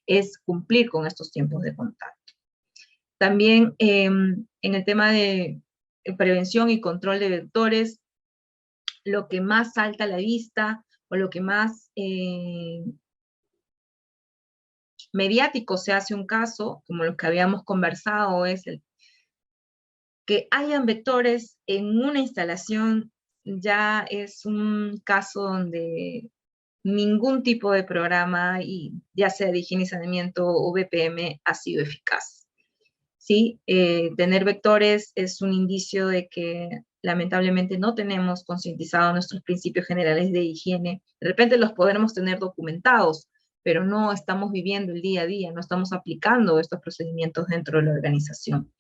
es cumplir con estos tiempos de contacto. También en el tema de prevención y control de vectores, lo que más salta a la vista o lo que más mediático se hace un caso, como lo que habíamos conversado, es que hayan vectores en una instalación, ya es un caso donde ningún tipo de programa, y ya sea de higiene y saneamiento o BPM, ha sido eficaz. ¿Sí? Tener vectores es un indicio de que lamentablemente no tenemos concientizados nuestros principios generales de higiene. De repente los podremos tener documentados, pero no estamos viviendo el día a día, no estamos aplicando estos procedimientos dentro de la organización.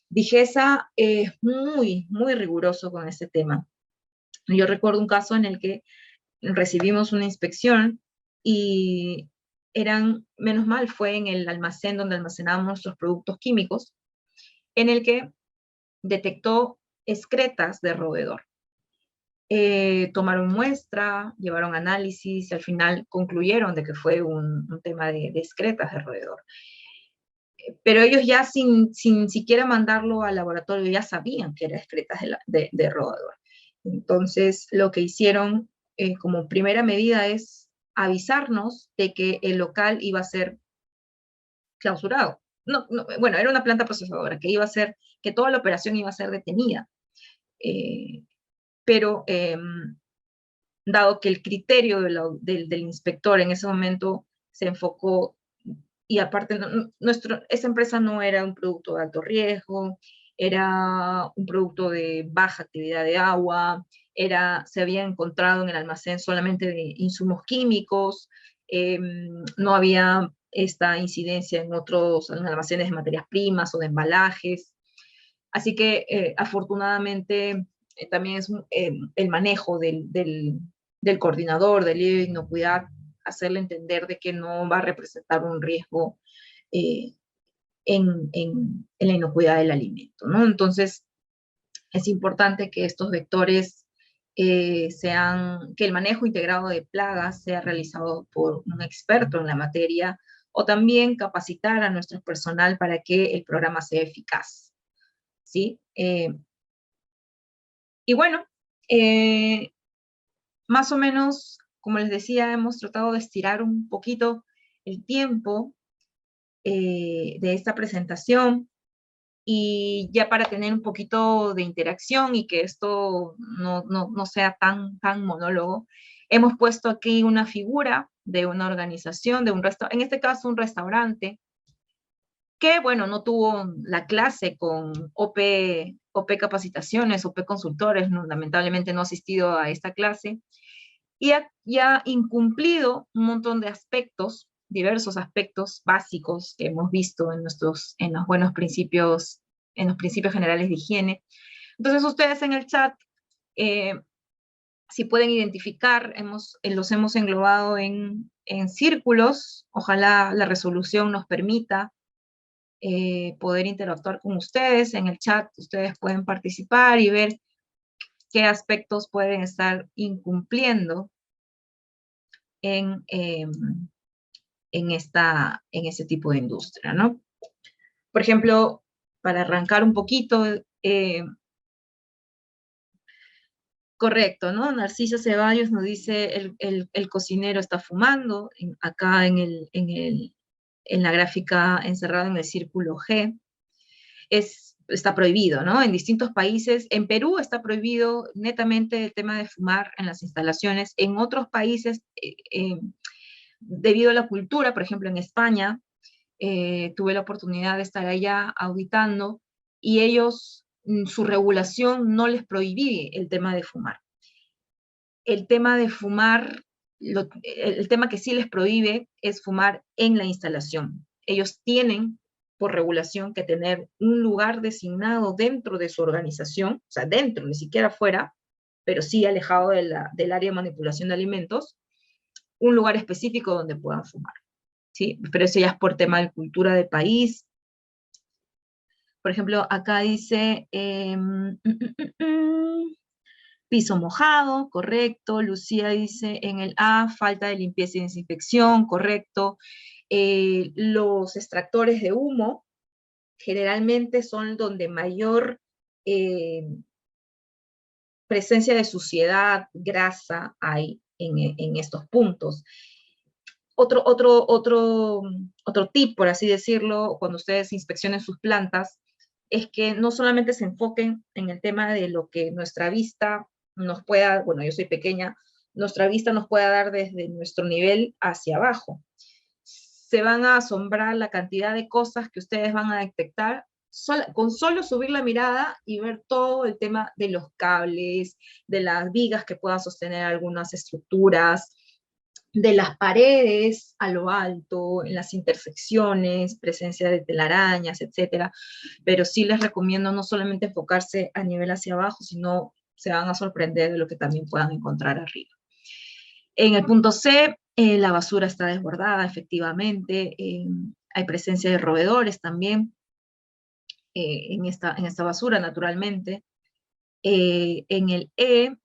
Digesa es muy, muy riguroso con este tema. Yo recuerdo un caso en el que recibimos una inspección y menos mal, fue en el almacén donde almacenábamos nuestros productos químicos, en el que detectó excretas de roedor. Tomaron muestra, llevaron análisis y al final concluyeron de que fue un tema de excretas de roedor. Pero ellos ya sin siquiera mandarlo al laboratorio ya sabían que era excretas de roedor. Entonces lo que hicieron como primera medida es avisarnos de que el local iba a ser clausurado. Bueno, era una planta procesadora que iba a ser, que toda la operación iba a ser detenida. Pero dado que el criterio del inspector en ese momento se enfocó, y aparte esa empresa no era un producto de alto riesgo, era un producto de baja actividad de agua, se había encontrado en el almacén solamente de insumos químicos, no había esta incidencia en otros almacenes de materias primas o de embalajes. Así que afortunadamente también es el manejo del coordinador del líder de inocuidad, hacerle entender de que no va a representar un riesgo en la inocuidad del alimento, ¿no? Entonces, es importante que estos vectores que el manejo integrado de plagas sea realizado por un experto en la materia, o también capacitar a nuestro personal para que el programa sea eficaz, ¿sí? Y bueno, más o menos, como les decía, hemos tratado de estirar un poquito el tiempo de esta presentación, y ya para tener un poquito de interacción y que esto no sea tan monólogo, hemos puesto aquí una figura de una organización, en este caso un restaurante, que bueno, no tuvo la clase con OP Capacitaciones, OP Consultores, no, lamentablemente no ha asistido a esta clase, y ha incumplido un montón de aspectos, diversos aspectos básicos que hemos visto en los buenos principios, en los principios generales de higiene. Entonces ustedes en el chat, eh, si pueden identificar, los hemos englobado en círculos. Ojalá la resolución nos permita poder interactuar con ustedes. En el chat ustedes pueden participar y ver qué aspectos pueden estar incumpliendo en, en ese tipo de industria, ¿no? Por ejemplo, para arrancar un poquito, correcto, ¿no? Narcisa Ceballos nos dice, el cocinero está fumando, acá en la gráfica encerrado en el círculo G, está prohibido, ¿no? En distintos países, en Perú está prohibido netamente el tema de fumar en las instalaciones, en otros países, debido a la cultura, por ejemplo en España, tuve la oportunidad de estar allá auditando, y ellos, su regulación no les prohibía el tema de fumar. El tema de fumar, el tema que sí les prohíbe es fumar en la instalación. Ellos tienen, por regulación, que tener un lugar designado dentro de su organización, o sea, dentro, ni siquiera fuera, pero sí alejado del área de manipulación de alimentos, un lugar específico donde puedan fumar, ¿sí? Pero eso ya es por tema de cultura del país. Por ejemplo, acá dice piso mojado, correcto. Lucía dice en el A, falta de limpieza y desinfección, correcto. Los extractores de humo generalmente son donde mayor presencia de suciedad, grasa hay en estos puntos. Otro tip, por así decirlo, cuando ustedes inspeccionen sus plantas, es que no solamente se enfoquen en el tema de lo que nuestra vista nos pueda, bueno, yo soy pequeña, nuestra vista nos pueda dar desde nuestro nivel hacia abajo. Se van a asombrar la cantidad de cosas que ustedes van a detectar con solo subir la mirada y ver todo el tema de los cables, de las vigas que puedan sostener algunas estructuras, de las paredes a lo alto, en las intersecciones, presencia de telarañas, etcétera. Pero sí les recomiendo no solamente enfocarse a nivel hacia abajo, sino se van a sorprender de lo que también puedan encontrar arriba. En el punto C, la basura está desbordada, efectivamente. Hay presencia de roedores también en esta basura, naturalmente. En el E,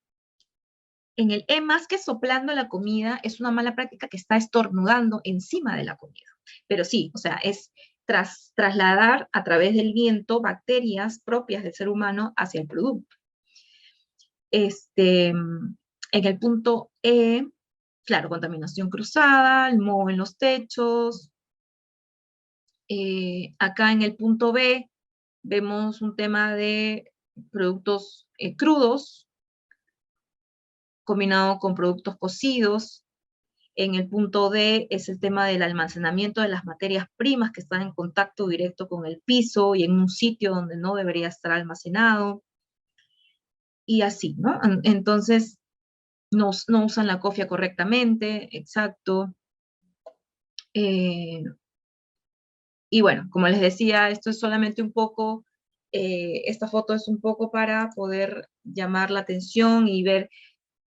más que soplando la comida, es una mala práctica que está estornudando encima de la comida. Pero sí, o sea, es trasladar a través del viento bacterias propias del ser humano hacia el producto. En el punto E, claro, contaminación cruzada, el moho en los techos. Acá en el punto B vemos un tema de productos crudos combinado con productos cocidos. En el punto D es el tema del almacenamiento de las materias primas que están en contacto directo con el piso y en un sitio donde no debería estar almacenado. Y así, ¿no? Entonces, no usan la cofia correctamente, exacto. Y bueno, como les decía, esto es solamente un poco, esta foto es un poco para poder llamar la atención y ver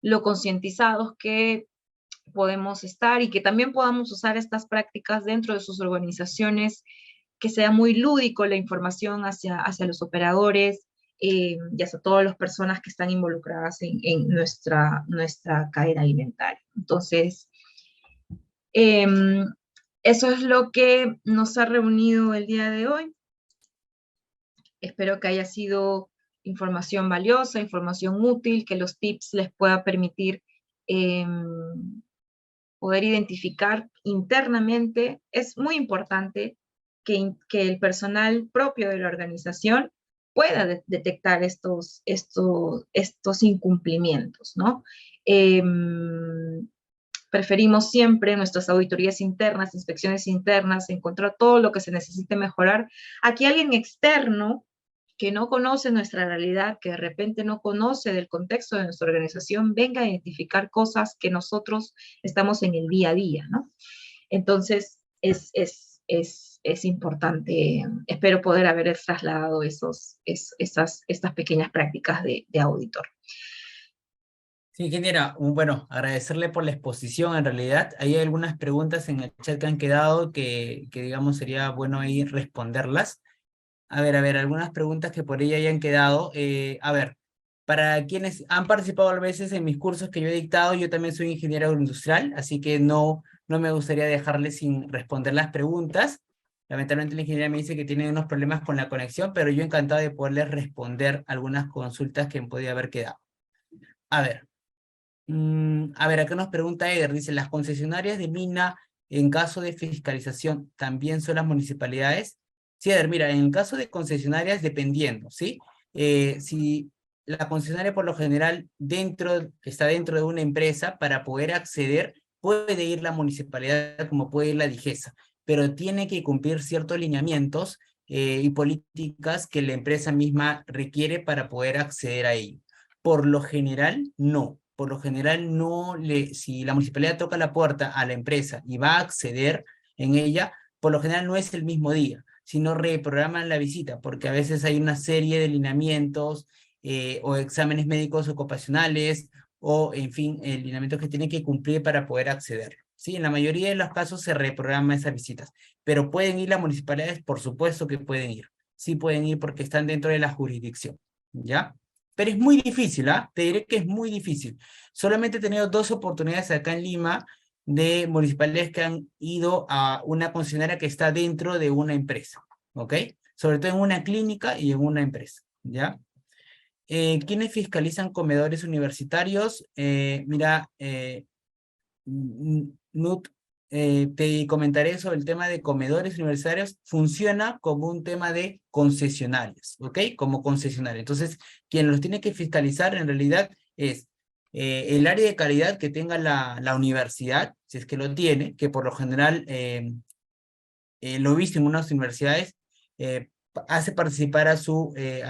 lo concientizados que podemos estar y que también podamos usar estas prácticas dentro de sus organizaciones que sea muy lúdico la información hacia los operadores y hacia todas las personas que están involucradas en nuestra cadena alimentaria. Entonces, eso es lo que nos ha reunido el día de hoy. Espero que haya sido información valiosa, información útil, que los tips les pueda permitir poder identificar internamente. Es muy importante que el personal propio de la organización pueda detectar estos incumplimientos, ¿no? Preferimos siempre nuestras auditorías internas, inspecciones internas, encontrar todo lo que se necesite mejorar. Aquí alguien externo que no conoce nuestra realidad, que de repente no conoce del contexto de nuestra organización, venga a identificar cosas que nosotros estamos en el día a día, ¿no? Entonces, es importante, espero poder haber trasladado estas pequeñas prácticas de auditor.
Sí, ingeniera, bueno, agradecerle por la exposición. En realidad, hay algunas preguntas en el chat que han quedado que digamos, sería bueno ahí responderlas. A ver, algunas preguntas que por ahí hayan quedado. A ver, para quienes han participado a veces en mis cursos que yo he dictado, yo también soy ingeniero agroindustrial, así que no me gustaría dejarles sin responder las preguntas. Lamentablemente la ingeniera me dice que tiene unos problemas con la conexión, pero yo encantado de poderles responder algunas consultas que podía haber quedado. A ver. Acá nos pregunta Eder, dice, ¿las concesionarias de mina en caso de fiscalización también son las municipalidades? Sí, Eder, mira, en el caso de concesionarias, dependiendo, ¿sí? Si la concesionaria por lo general está dentro de una empresa, para poder acceder, puede ir la municipalidad como puede ir la DIGESA, pero tiene que cumplir ciertos lineamientos y políticas que la empresa misma requiere para poder acceder a ello. Por lo general, no. Por lo general, si la municipalidad toca la puerta a la empresa y va a acceder en ella, por lo general no es el mismo día, sino reprograman la visita, porque a veces hay una serie de lineamientos o exámenes médicos ocupacionales o, en fin, lineamientos que tienen que cumplir para poder acceder. Sí, en la mayoría de los casos se reprograma esas visitas, pero ¿pueden ir las municipalidades? Por supuesto que pueden ir. Sí pueden ir porque están dentro de la jurisdicción, ¿ya? Pero es muy difícil, ¿ah? Te diré que es muy difícil. Solamente he tenido 2 oportunidades acá en Lima de municipalidades que han ido a una concesionaria que está dentro de una empresa, ¿ok? Sobre todo en una clínica y en una empresa, ¿ya? ¿Quiénes fiscalizan comedores universitarios? Mira, Nut, te comentaré sobre el tema de comedores universitarios. Funciona como un tema de concesionarios, ¿ok? Como concesionario. Entonces, quien los tiene que fiscalizar en realidad es el área de calidad que tenga la universidad, si es que lo tiene, que por lo general lo he visto en unas universidades, hace participar a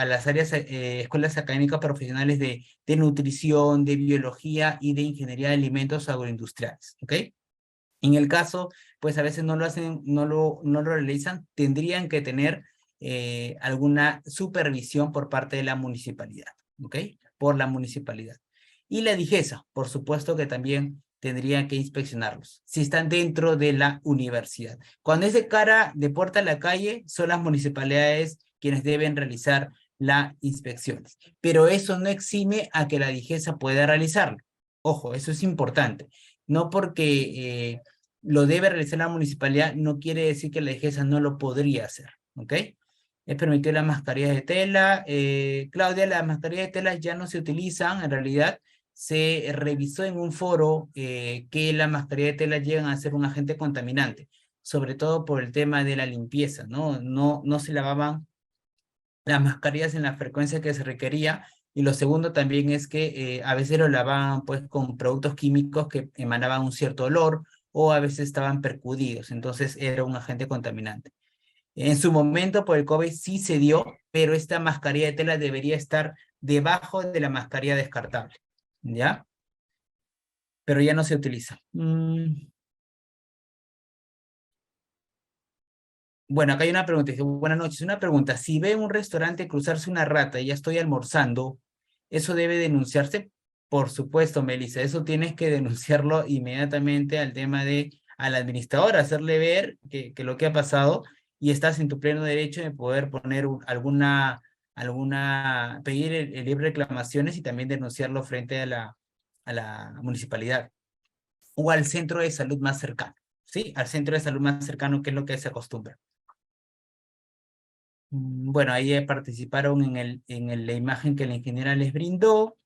las áreas, escuelas académicas profesionales de nutrición, de biología y de ingeniería de alimentos agroindustriales, ¿ok? En el caso, pues a veces no lo hacen, no lo realizan, tendrían que tener alguna supervisión por parte de la municipalidad, ¿ok? Por la municipalidad. Y la DIGESA, por supuesto que también tendrían que inspeccionarlos, si están dentro de la universidad. Cuando es de cara, de puerta a la calle, son las municipalidades quienes deben realizar las inspecciones. Pero eso no exime a que la DIGESA pueda realizarlo. Ojo, eso es importante. No porque lo debe realizar la municipalidad, no quiere decir que la DIGESA no lo podría hacer, ¿ok? Es permitido las mascarillas de tela. Claudia, las mascarillas de tela ya no se utilizan, en realidad se revisó en un foro que las mascarillas de tela llegan a ser un agente contaminante, sobre todo por el tema de la limpieza, ¿no? No se lavaban las mascarillas en la frecuencia que se requería, y lo segundo también es que a veces lo lavaban pues con productos químicos que emanaban un cierto olor, o a veces estaban percudidos, entonces era un agente contaminante. En su momento por el COVID sí se dio, pero esta mascarilla de tela debería estar debajo de la mascarilla descartable, ¿ya? Pero ya no se utiliza. Bueno, acá hay una pregunta. Dice, buenas noches. Una pregunta. Si ve en un restaurante cruzarse una rata y ya estoy almorzando, ¿eso debe denunciarse? Por supuesto, Melissa. Eso tienes que denunciarlo inmediatamente al tema al administrador, hacerle ver que lo que ha pasado. y estás en tu pleno derecho de poder poner pedir el libro de reclamaciones y también denunciarlo frente a la municipalidad o al centro de salud más cercano, ¿sí? Al centro de salud más cercano, que es lo que se acostumbra. Bueno, ahí participaron la imagen que la ingeniera les brindó.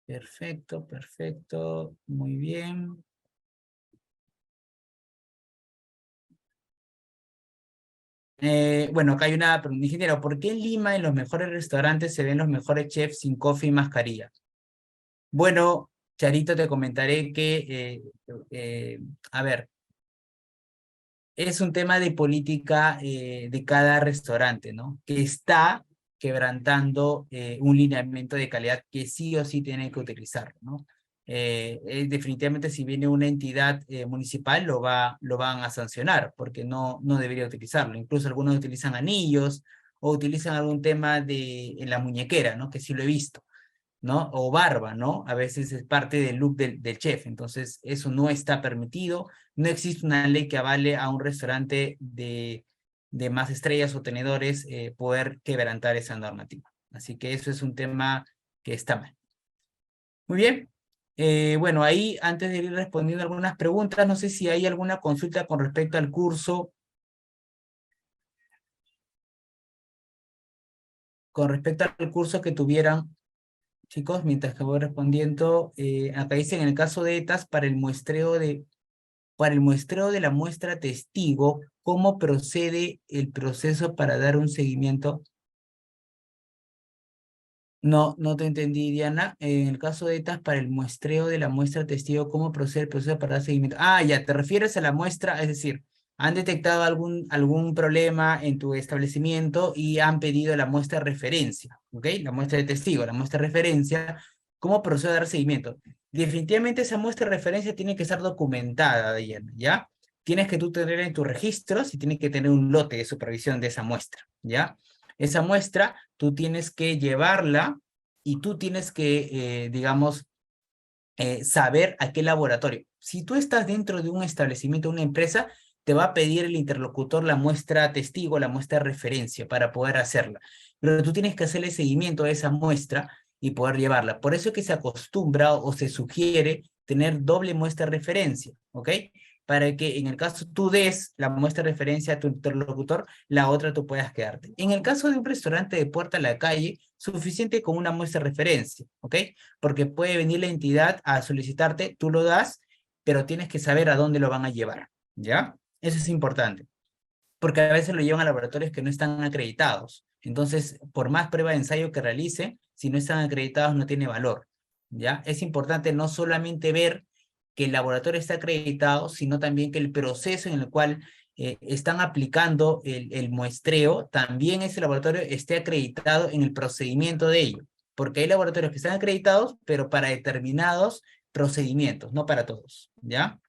Perfecto, perfecto, muy bien. Bueno, acá hay una pregunta, ingeniero, ¿por qué en Lima en los mejores restaurantes se ven los mejores chefs sin coffee y mascarilla? Bueno, Charito, te comentaré que, a ver, es un tema de política de cada restaurante, ¿no? Que está quebrantando un lineamiento de calidad que sí o sí tiene que utilizar, ¿no? Definitivamente si viene una entidad municipal lo van a sancionar porque no debería utilizarlo. Incluso algunos utilizan anillos o utilizan algún tema en la muñequera, ¿no? Que sí lo he visto, ¿no? O barba, ¿no? A veces es parte del look del chef, entonces eso no está permitido. No existe una ley que avale a un restaurante de más estrellas o tenedores poder quebrantar esa normativa. Así que eso es un tema que está mal. Muy bien. Bueno, ahí antes de ir respondiendo algunas preguntas, no sé si hay alguna consulta con respecto al curso. Con respecto al curso que tuvieran, chicos, mientras que voy respondiendo, acá dice en el caso de ETAS, para el muestreo de la muestra testigo, ¿cómo procede el proceso para dar un seguimiento? No te entendí, Diana. En el caso de ETAS, para el muestreo de la muestra testigo, ¿cómo procede el proceso para dar seguimiento? Ah, ya, te refieres a la muestra, es decir, han detectado algún problema en tu establecimiento y han pedido la muestra de referencia, ¿ok? La muestra de testigo, la muestra de referencia, ¿cómo procede a dar seguimiento? Definitivamente esa muestra de referencia tiene que estar documentada, Diana, ¿ya? Tienes que tú tener en tus registros y tienes que tener un lote de supervisión de esa muestra, ¿ya? Esa muestra tú tienes que llevarla y tú tienes que, digamos, saber a qué laboratorio. Si tú estás dentro de un establecimiento, una empresa, te va a pedir el interlocutor la muestra testigo, la muestra de referencia para poder hacerla. Pero tú tienes que hacerle seguimiento a esa muestra y poder llevarla. Por eso es que se acostumbra o se sugiere tener doble muestra de referencia, ¿ok? Para que en el caso tú des la muestra de referencia a tu interlocutor, la otra tú puedas quedarte. En el caso de un restaurante de puerta a la calle, suficiente con una muestra de referencia, ¿ok? Porque puede venir la entidad a solicitarte, tú lo das, pero tienes que saber a dónde lo van a llevar, ¿ya? Eso es importante, porque a veces lo llevan a laboratorios que no están acreditados. Entonces, por más prueba de ensayo que realice, si no están acreditados no tiene valor, ¿ya? Es importante no solamente ver que el laboratorio está acreditado, sino también que el proceso en el cual están aplicando el muestreo, también ese laboratorio esté acreditado en el procedimiento de ello, porque hay laboratorios que están acreditados, pero para determinados procedimientos, no para todos, ¿ya?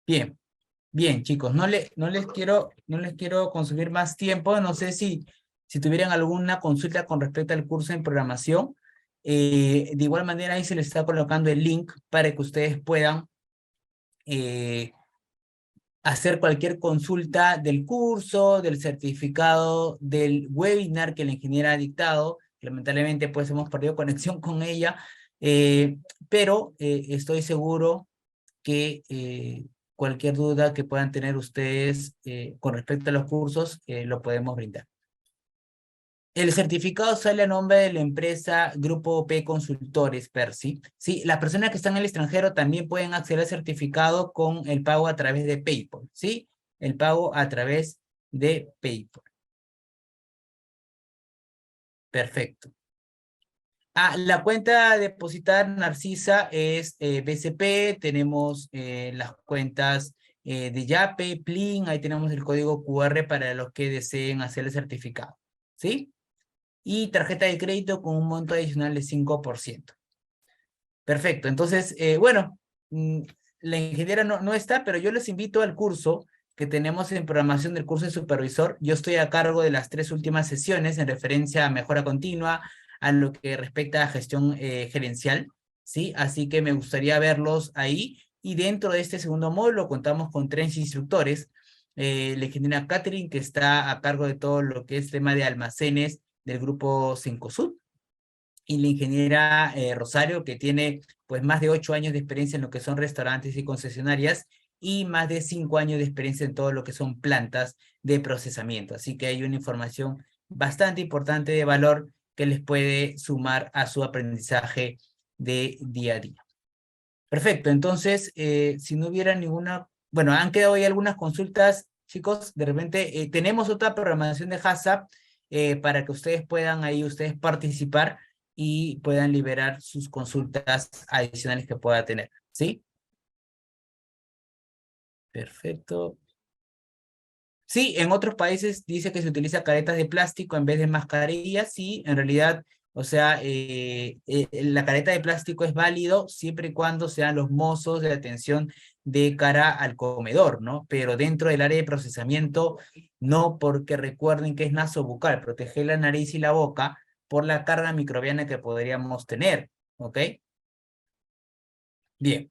Bien, bien, chicos, no les quiero consumir más tiempo, no sé si tuvieran alguna consulta con respecto al curso en programación. De igual manera ahí se les está colocando el link para que ustedes puedan eh, hacer cualquier consulta del curso, del certificado, del webinar que la ingeniera ha dictado. Lamentablemente pues hemos perdido conexión con ella, eh, pero estoy seguro que cualquier duda que puedan tener ustedes con respecto a los cursos, lo podemos brindar. El certificado sale a nombre de la empresa Grupo P Consultores, Percy. Sí, las personas que están en el extranjero también pueden acceder al certificado con el pago a través de PayPal, ¿sí? El pago a través de PayPal. Perfecto. Ah, la cuenta depositar Narcisa es BCP, tenemos las cuentas de Yape, Plin, ahí tenemos el código QR para los que deseen hacer el certificado, ¿sí? Y tarjeta de crédito con un monto adicional de 5%. Perfecto, entonces, bueno, la ingeniera no está, pero yo les invito al curso que tenemos en programación del curso de supervisor. Yo estoy a cargo de las 3 últimas sesiones en referencia a mejora continua, a lo que respecta a gestión gerencial, ¿sí? Así que me gustaría verlos ahí. Y dentro de este segundo módulo contamos con 3 instructores. La ingeniera Catherine, que está a cargo de todo lo que es tema de almacenes del grupo Cencosud, y la ingeniera Rosario, que tiene pues más de 8 años de experiencia en lo que son restaurantes y concesionarias, y más de 5 años de experiencia en todo lo que son plantas de procesamiento. Así que hay una información bastante importante de valor que les puede sumar a su aprendizaje de día a día. Perfecto, entonces, si no hubiera ninguna, bueno, han quedado ahí algunas consultas, chicos, de repente tenemos otra programación de HACCP para que ustedes puedan ahí, ustedes participar y puedan liberar sus consultas adicionales que pueda tener, ¿sí? Perfecto. Sí, en otros países dice que se utiliza caretas de plástico en vez de mascarillas. Sí, en realidad, o sea, la careta de plástico es válido siempre y cuando sean los mozos de atención de cara al comedor, ¿no? Pero dentro del área de procesamiento, no, porque recuerden que es nasobucal, proteger la nariz y la boca por la carga microbiana que podríamos tener, ¿ok? Bien.